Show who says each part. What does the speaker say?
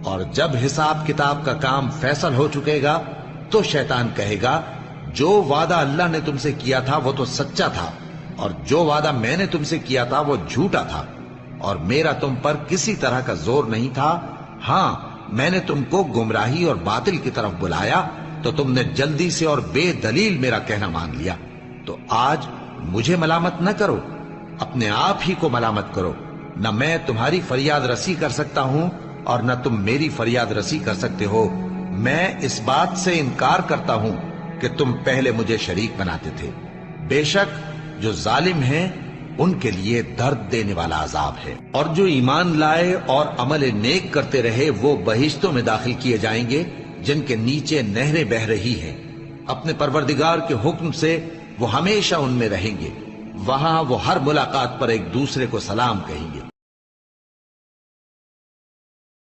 Speaker 1: اور جب حساب کتاب کا کام فیصل ہو چکے گا تو شیطان کہے گا جو وعدہ اللہ نے تم سے کیا تھا وہ تو سچا تھا، اور جو وعدہ میں نے تم سے کیا تھا وہ جھوٹا تھا، اور میرا تم پر کسی طرح کا زور نہیں تھا۔ ہاں، میں نے تم کو گمراہی اور باطل کی طرف بلایا تو تم نے جلدی سے اور بے دلیل میرا کہنا مان لیا۔ تو آج مجھے ملامت نہ کرو، اپنے آپ ہی کو ملامت کرو۔ نہ میں تمہاری فریاد رسی کر سکتا ہوں اور نہ تم میری فریاد رسی کر سکتے ہو۔ میں اس بات سے انکار کرتا ہوں کہ تم پہلے مجھے شریک بناتے تھے۔ بے شک جو ظالم ہیں ان کے لیے درد دینے والا عذاب ہے۔ اور جو ایمان لائے اور عمل نیک کرتے رہے وہ بہشتوں میں داخل کیے جائیں گے جن کے نیچے نہریں بہہ رہی ہیں۔ اپنے پروردگار کے حکم سے وہ ہمیشہ ان میں رہیں گے۔ وہاں وہ ہر ملاقات پر ایک دوسرے کو سلام کہیں گے۔